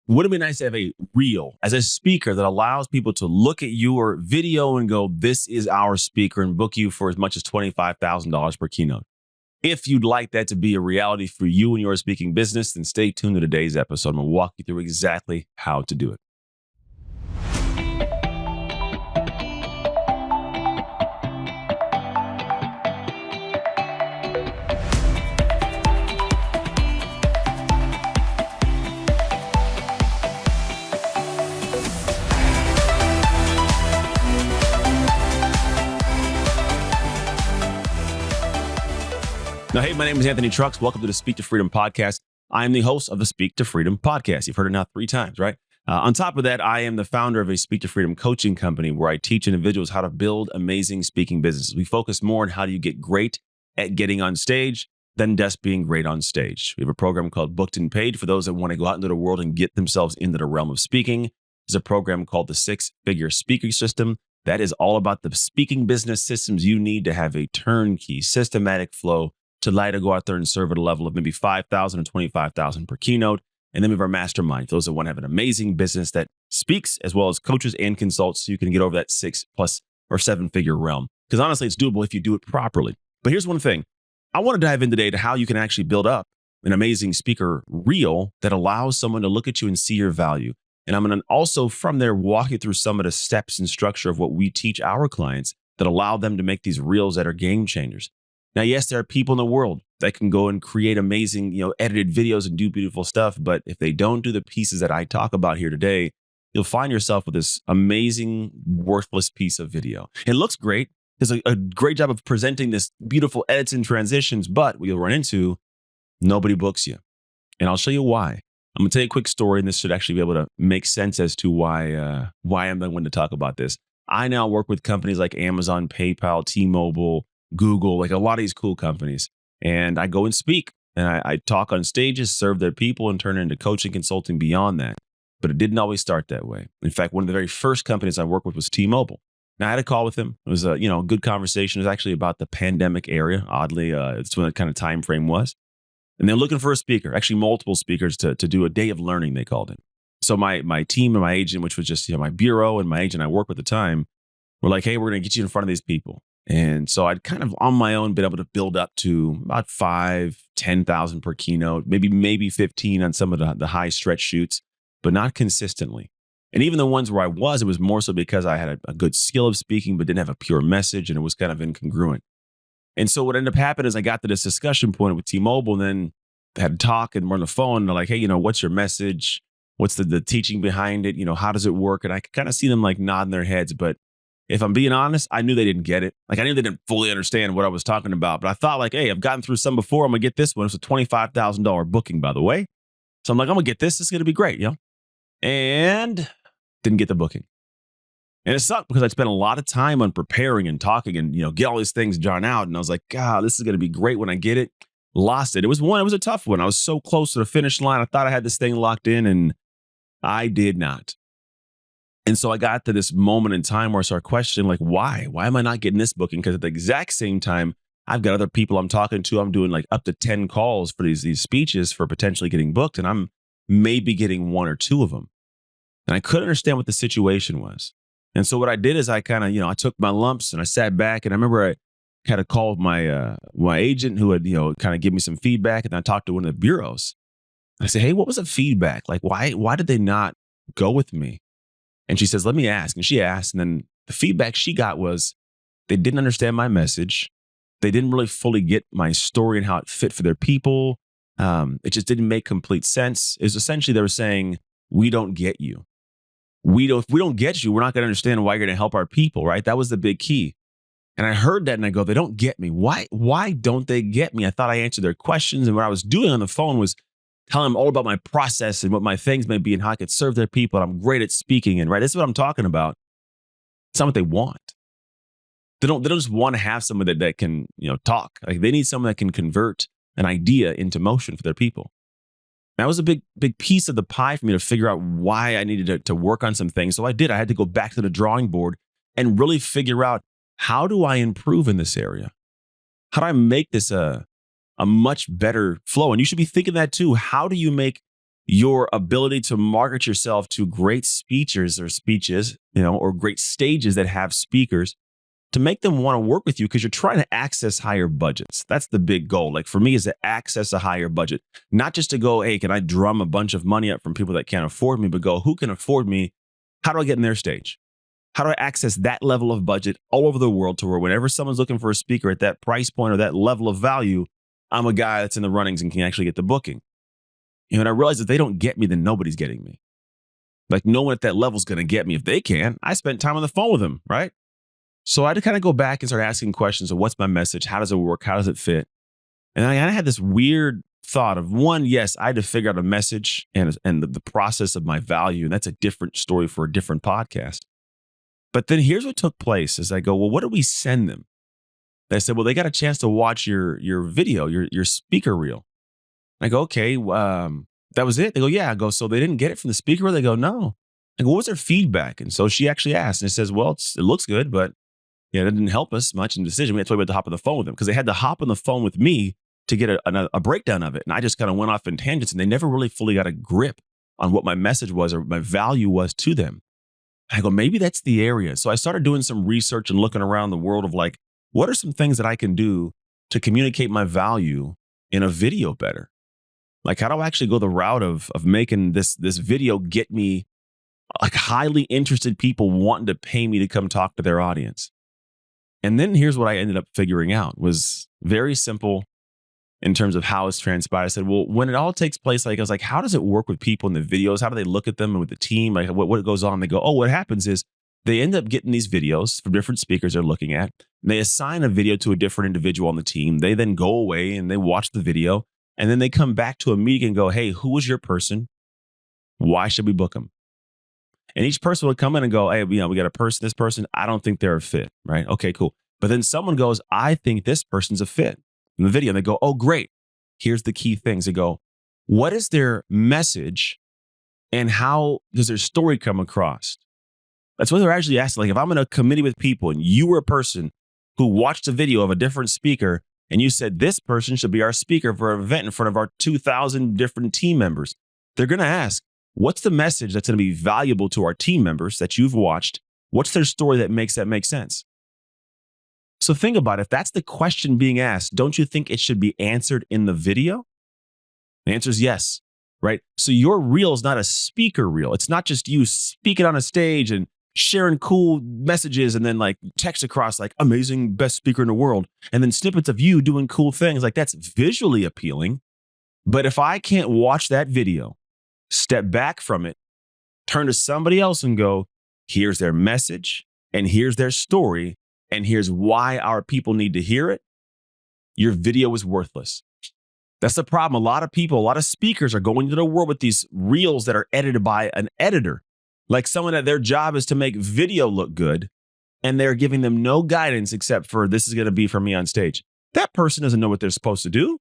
Would it be nice to have a reel as a speaker that allows people to look at your video and go, this is our speaker, and book you for as much as $25,000 per keynote? If you'd like that to be a reality for you and your speaking business, then stay tuned to today's episode. I'm going to walk you through exactly how to do it. Now, hey, my name is Anthony Trucks. Welcome to the Speak to Freedom podcast. I am the host of the Speak to Freedom podcast. You've heard it now 3 times, right? On top of that, I am the founder of a Speak to Freedom coaching company where I teach individuals how to build amazing speaking businesses. We focus more on how do you get great at getting on stage than just being great on stage. We have a program called Booked and Paid for those that want to go out into the world and get themselves into the realm of speaking. There's a program called the 6-Figure Speaker System. That is all about the speaking business systems you need to have a turnkey, systematic flow to allow to go out there and serve at a level of maybe 5,000 or 25,000 per keynote. And then we have our mastermind, those that want to have an amazing business that speaks as well as coaches and consults so you can get over that 6+ or 7-figure realm. Because honestly, it's doable if you do it properly. But here's one thing. I want to dive in today to how you can actually build up an amazing speaker reel that allows someone to look at you and see your value. And I'm going to also from there walk you through some of the steps and structure of what we teach our clients that allow them to make these reels that are game changers. Now, yes, there are people in the world that can go and create amazing, edited videos and do beautiful stuff. But if they don't do the pieces that I talk about here today, you'll find yourself with this amazing, worthless piece of video. It looks great. There's a great job of presenting this beautiful edits and transitions, but what you'll run into, nobody books you. And I'll show you why. I'm going to tell you a quick story, and this should actually be able to make sense as to why I'm the one to talk about this. I now work with companies like Amazon, PayPal, T-Mobile, Google, like a lot of these cool companies. And I go and speak and I talk on stages, serve their people, and turn into coaching, consulting beyond that. But it didn't always start that way. In fact, one of the very first companies I worked with was T-Mobile. Now, I had a call with them. It was a good conversation. It was actually about the pandemic era. Oddly, it's when the kind of time frame was. And they're looking for a speaker, actually multiple speakers to do a day of learning, they called it. So my team and my agent, which was just my bureau and my agent I worked with at the time, were like, hey, we're going to get you in front of these people. And so I'd kind of on my own been able to build up to about 5,000-10,000 per keynote, maybe 15 on some of the high stretch shoots, but not consistently. And even the ones where it was more so because I had a good skill of speaking, but didn't have a pure message, and it was kind of incongruent. And so what ended up happening is I got to this discussion point with T-Mobile, and then had a talk, and we're on the phone, and they're like, hey, what's your message? What's the teaching behind it? How does it work? And I could kind of see them like nodding their heads, but if I'm being honest, I knew they didn't get it. Like I knew they didn't fully understand what I was talking about, but I thought like, hey, I've gotten through some before. I'm going to get this one. It's a $25,000 booking, by the way. So I'm like, I'm going to get this. It's going to be great, And didn't get the booking. And it sucked because I'd spent a lot of time on preparing and talking and, get all these things drawn out. And I was like, God, this is going to be great when I get it. Lost it. It was a tough one. I was so close to the finish line. I thought I had this thing locked in, and I did not. And so I got to this moment in time where I started questioning, like, why? Why am I not getting this booking? Because at the exact same time, I've got other people I'm talking to. I'm doing like up to 10 calls for these speeches for potentially getting booked. And I'm maybe getting 1 or 2 of them. And I couldn't understand what the situation was. And so what I did is I kind of, I took my lumps and I sat back. And I remember I had a call with my agent who had, kind of give me some feedback. And I talked to one of the bureaus. I said, hey, what was the feedback? Like, why did they not go with me? And she says, let me ask. And she asked. And then the feedback she got was they didn't understand my message. They didn't really fully get my story and how it fit for their people. It just didn't make complete sense. It was essentially they were saying, we don't get you. If we don't get you, we're not going to understand why you're going to help our people, right? That was the big key. And I heard that and I go, they don't get me. Why don't they get me? I thought I answered their questions. And what I was doing on the phone was telling them all about my process and what my things may be and how I could serve their people. And I'm great at speaking. And right, this is what I'm talking about. It's not what they want. They don't just want to have someone that can, talk. Like they need someone that can convert an idea into motion for their people. That was a big piece of the pie for me to figure out why I needed to work on some things. So I did. I had to go back to the drawing board and really figure out, how do I improve in this area? How do I make this a much better flow? And you should be thinking that too. How do you make your ability to market yourself to great speeches, or great stages that have speakers to make them want to work with you because you're trying to access higher budgets. That's the big goal. Like for me is to access a higher budget, not just to go, hey, can I drum a bunch of money up from people that can't afford me, but go, who can afford me? How do I get in their stage? How do I access that level of budget all over the world to where whenever someone's looking for a speaker at that price point or that level of value, I'm a guy that's in the runnings and can actually get the booking. And I realized if they don't get me, then nobody's getting me. Like no one at that level is going to get me. If they can, I spent time on the phone with them, right? So I had to kind of go back and start asking questions of what's my message? How does it work? How does it fit? And I had this weird thought of one, yes, I had to figure out a message and the process of my value. And that's a different story for a different podcast. But then here's what took place is I go, well, what do we send them? They said, well, they got a chance to watch your video, your speaker reel. I go, okay, that was it? They go, yeah. I go, so they didn't get it from the speaker reel? They go, no. I go, what was their feedback? And so she actually asked and it says, well, it looks good, but yeah, that didn't help us much in the decision. We had to hop on the phone with them because they had to hop on the phone with me to get a breakdown of it. And I just kind of went off in tangents and they never really fully got a grip on what my message was or my value was to them. I go, maybe that's the area. So I started doing some research and looking around the world of like, what are some things that I can do to communicate my value in a video better? Like, how do I actually go the route of making this video get me like highly interested people wanting to pay me to come talk to their audience? And then here's what I ended up figuring out was very simple in terms of how it's transpired. I said, well, when it all takes place, like I was like, how does it work with people in the videos? How do they look at them and with the team? Like what goes on? They go, oh, what happens is they end up getting these videos from different speakers they're looking at. They assign a video to a different individual on the team. They then go away and they watch the video. And then they come back to a meeting and go, hey, who was your person? Why should we book them? And each person would come in and go, hey, we got a person, this person, I don't think they're a fit, right? Okay, cool. But then someone goes, I think this person's a fit in the video. And they go, oh, great. Here's the key things. They go, what is their message and how does their story come across? That's what they're actually asking. Like if I'm in a committee with people and you were a person who watched a video of a different speaker and you said, this person should be our speaker for an event in front of our 2,000 different team members, they're going to ask, what's the message that's going to be valuable to our team members that you've watched? What's their story that makes sense? So think about it. If that's the question being asked, don't you think it should be answered in the video? The answer is yes, right? So your reel is not a speaker reel. It's not just you speaking on a stage and sharing cool messages and then like text across like amazing best speaker in the world. And then snippets of you doing cool things. Like that's visually appealing. But if I can't watch that video, step back from it, turn to somebody else and go, here's their message and here's their story and here's why our people need to hear it, your video is worthless. That's the problem. A lot of people, a lot of speakers are going into the world with these reels that are edited by an editor, like someone that their job is to make video look good and they're giving them no guidance except for this is going to be for me on stage. That person doesn't know what they're supposed to do.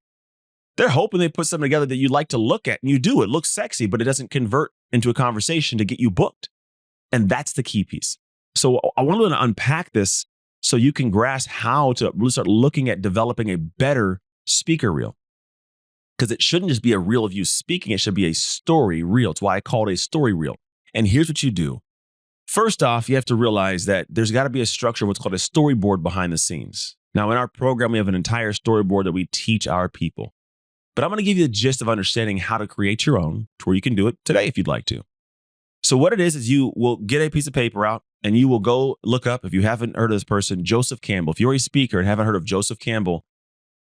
They're hoping they put something together that you like to look at and you do. It looks sexy, but it doesn't convert into a conversation to get you booked. And that's the key piece. So I want to unpack this so you can grasp how to really start looking at developing a better speaker reel. Because it shouldn't just be a reel of you speaking. It should be a story reel. It's why I call it a story reel. And here's what you do. First off, you have to realize that there's got to be a structure, what's called a storyboard behind the scenes. Now, in our program, we have an entire storyboard that we teach our people. But I'm going to give you the gist of understanding how to create your own to where you can do it today if you'd like to. So what it is you will get a piece of paper out and you will go look up, if you haven't heard of this person, Joseph Campbell. If you're a speaker and haven't heard of Joseph Campbell,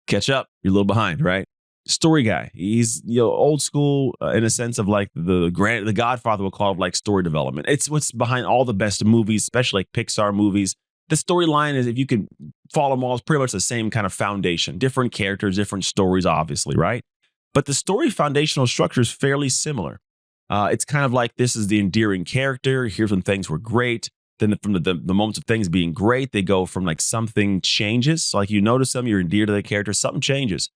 catch up. You're a little behind, right? Story guy. He's old school in a sense of like the Godfather will call it like story development. It's what's behind all the best movies, especially like Pixar movies. The storyline is, if you can follow them all, it's pretty much the same kind of foundation. Different characters, different stories, obviously, right? But the story foundational structure is fairly similar. It's kind of like this is the endearing character. Here's when things were great. Then from the moments of things being great, they go from like something changes. So like you notice them, you're endeared to the character, something changes.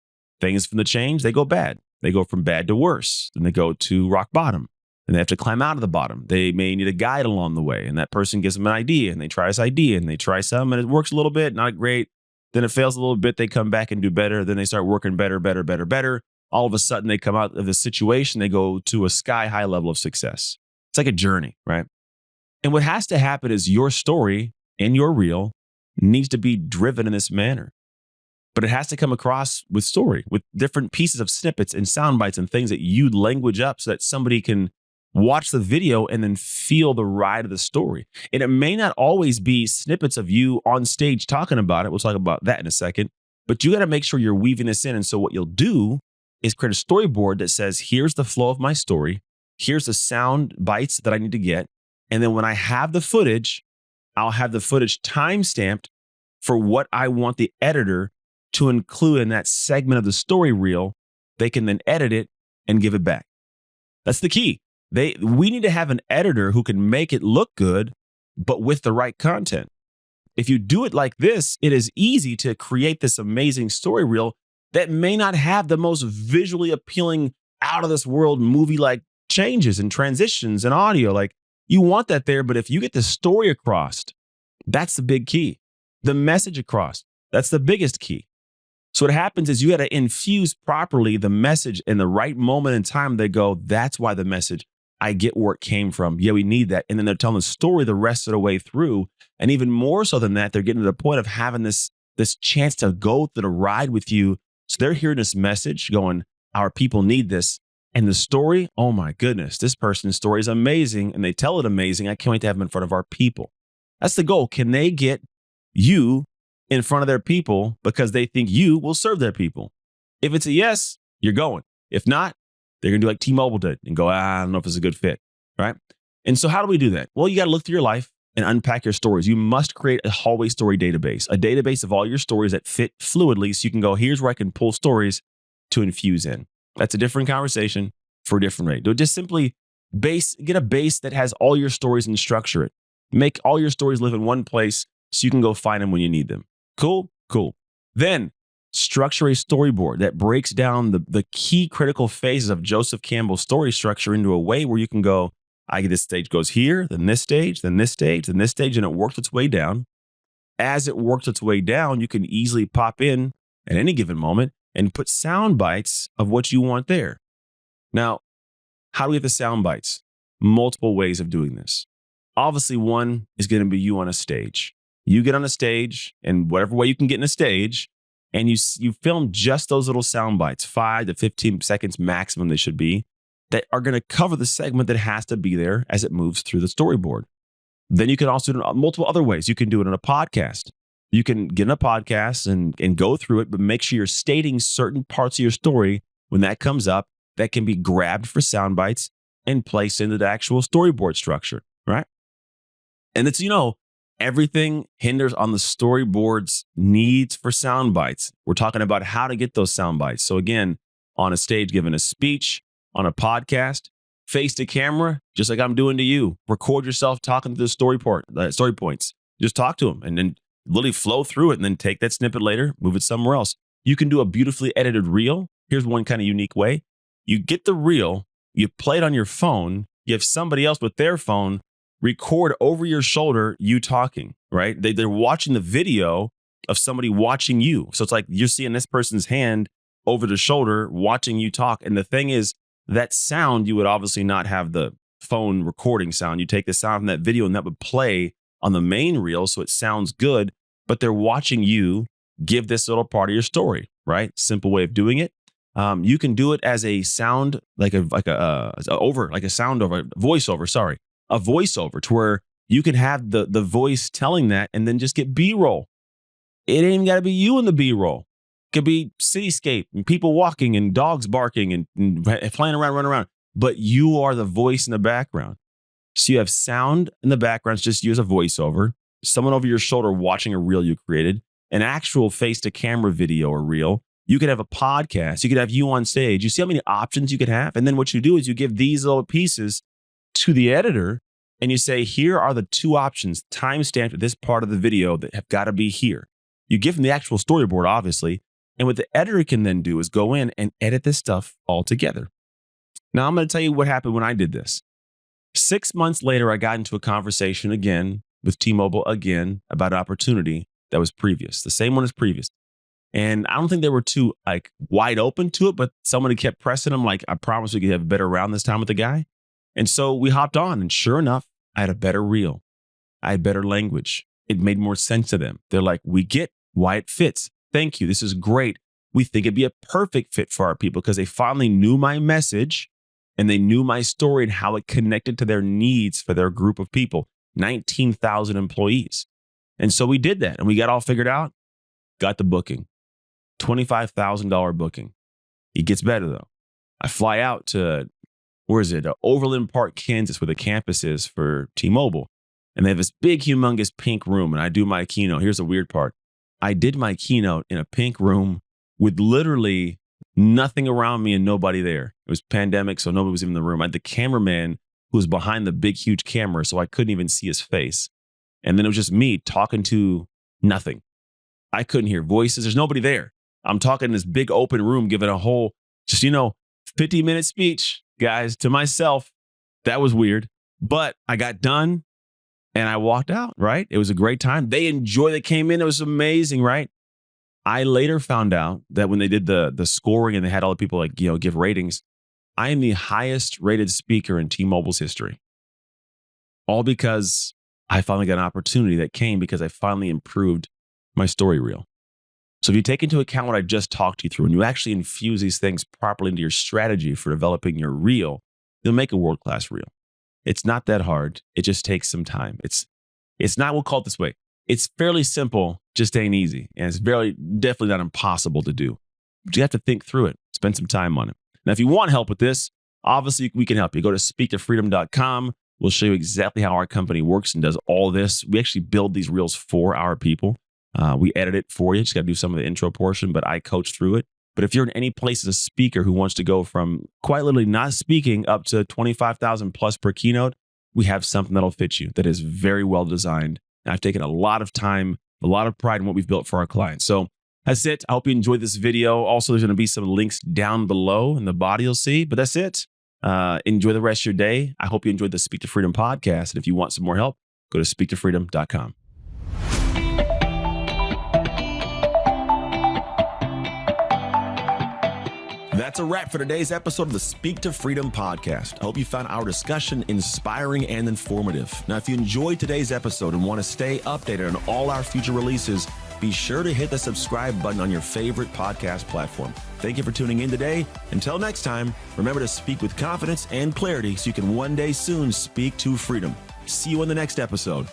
Things from the change, they go bad. They go from bad to worse. Then they go to rock bottom. And they have to climb out of the bottom. They may need a guide along the way. And that person gives them an idea. And they try this idea. And they try some. And it works a little bit, not great. Then it fails a little bit. They come back and do better. Then they start working better. all of a sudden they come out of the situation, they go to a sky high level of success. It's like a journey, right? And what has to happen is your story and your reel needs to be driven in this manner. But it has to come across with story, with different pieces of snippets and sound bites and things that you language up so that somebody can watch the video and then feel the ride of the story. And it may not always be snippets of you on stage talking about it. We'll talk about that in a second. But you got to make sure you're weaving this in. And so what you'll do is create a storyboard that says, here's the flow of my story. Here's the sound bites that I need to get. And then when I have the footage, I'll have the footage time-stamped for what I want the editor to include in that segment of the story reel. They can then edit it and give it back. That's the key. We need to have an editor who can make it look good, but with the right content. If you do it like this, it is easy to create this amazing story reel that may not have the most visually appealing, out of this world movie-like changes and transitions and audio. Like, you want that there, but if you get the story across, that's the big key. The message across, that's the biggest key. So what happens is you got to infuse properly the message in the right moment in time. They go, that's why the message, I get where it came from. Yeah, we need that. And then they're telling the story the rest of the way through. And even more so than that, they're getting to the point of having this chance to go through the ride with you. So they're hearing this message going, our people need this. And the story, oh my goodness, this person's story is amazing. And they tell it amazing. I can't wait to have them in front of our people. That's the goal. Can they get you in front of their people because they think you will serve their people? If it's a yes, you're going. If not, they're going to do like T-Mobile did and go, I don't know if it's a good fit, right? And so how do we do that? Well, you got to look through your life and unpack your stories. You must create a hallway story database, a database of all your stories that fit fluidly so you can go, here's where I can pull stories to infuse in. That's a different conversation for a different rate. Do just simply get a base that has all your stories and structure it. Make all your stories live in one place so you can go find them when you need them. Cool? Cool. Then structure a storyboard that breaks down the key critical phases of Joseph Campbell's story structure into a way where you can go, I get this stage goes here, then this stage, then this stage, then this stage, and it works its way down. As it works its way down, you can easily pop in at any given moment and put sound bites of what you want there. Now, how do we get the sound bites? Multiple ways of doing this. Obviously, one is going to be you on a stage. You get on a stage, and whatever way you can get in a stage, and you film just those little sound bites, 5 to 15 seconds maximum they should be, that are going to cover the segment that has to be there as it moves through the storyboard. Then you can also do it in multiple other ways. You can do it in a podcast. You can get in a podcast and go through it, but make sure you're stating certain parts of your story when that comes up that can be grabbed for sound bites and placed into the actual storyboard structure, right? And it's, everything hinders on the storyboard's needs for sound bites. We're talking about how to get those sound bites. So again, on a stage, giving a speech, on a podcast, face to camera, just like I'm doing to you. Record yourself talking to the story points. Just talk to them and then literally flow through it and then take that snippet later, move it somewhere else. You can do a beautifully edited reel. Here's one kind of unique way. You get the reel, you play it on your phone, you have somebody else with their phone record over your shoulder you talking, right? They're watching the video of somebody watching you. So it's like you're seeing this person's hand over the shoulder watching you talk. And the thing is, that sound, you would obviously not have the phone recording sound. You take the sound from that video and that would play on the main reel so it sounds good, but they're watching you give this little part of your story, right? Simple way of doing it. You can do it as a sound, a voiceover to where you can have the voice telling that and then just get B-roll. It ain't even got to be you in the B-roll. It could be cityscape and people walking and dogs barking and playing around, running around. But you are the voice in the background. So you have sound in the background, just use a voiceover, someone over your shoulder watching a reel you created, an actual face-to-camera video or reel. You could have a podcast. You could have you on stage. You see how many options you could have? And then what you do is you give these little pieces to the editor and you say, here are the 2 options timestamped at this part of the video that have got to be here. You give them the actual storyboard, obviously. And what the editor can then do is go in and edit this stuff all together. Now, I'm going to tell you what happened when I did this. 6 months later, I got into a conversation again with T-Mobile again about an opportunity that was previous, the same one as previous. And I don't think they were too like wide open to it, but somebody kept pressing them like, I promise we could have a better round this time with the guy. And so we hopped on, and sure enough, I had a better reel. I had better language. It made more sense to them. They're like, we get why it fits. Thank you. This is great. We think it'd be a perfect fit for our people, because they finally knew my message and they knew my story and how it connected to their needs for their group of people, 19,000 employees. And so we did that, and we got all figured out, got the booking, $25,000 booking. It gets better though. I fly out to, where is it? Overland Park, Kansas, where the campus is for T-Mobile. And they have this big, humongous pink room, and I do my keynote. Here's the weird part. I did my keynote in a pink room with literally nothing around me and nobody there. It was pandemic, so nobody was even in the room. I had the cameraman who was behind the big, huge camera, so I couldn't even see his face. And then it was just me talking to nothing. I couldn't hear voices. There's nobody there. I'm talking in this big open room, giving a whole, 50-minute speech, guys, to myself. That was weird. But I got done and I walked out, right? It was a great time. They enjoyed it, came in. It was amazing, right? I later found out that when they did the scoring and they had all the people give ratings, I am the highest rated speaker in T-Mobile's history. All because I finally got an opportunity that came because I finally improved my story reel. So if you take into account what I just talked you through and you actually infuse these things properly into your strategy for developing your reel, you'll make a world-class reel. It's not that hard. It just takes some time. It's not, we'll call it this way. It's fairly simple, just ain't easy. And it's definitely not impossible to do. But you have to think through it, spend some time on it. Now, if you want help with this, obviously we can help you. Go to speaktofreedom.com. We'll show you exactly how our company works and does all this. We actually build these reels for our people. We edit it for you. Just got to do some of the intro portion, but I coach through it. But if you're in any place as a speaker who wants to go from quite literally not speaking up to 25,000 plus per keynote, we have something that'll fit you that is very well designed. And I've taken a lot of time, a lot of pride in what we've built for our clients. So that's it. I hope you enjoyed this video. Also, there's going to be some links down below in the body you'll see, but that's it. Enjoy the rest of your day. I hope you enjoyed the Speak to Freedom podcast. And if you want some more help, go to speaktofreedom.com. That's a wrap for today's episode of the Speak to Freedom podcast. I hope you found our discussion inspiring and informative. Now, if you enjoyed today's episode and want to stay updated on all our future releases, be sure to hit the subscribe button on your favorite podcast platform. Thank you for tuning in today. Until next time, remember to speak with confidence and clarity so you can one day soon speak to freedom. See you in the next episode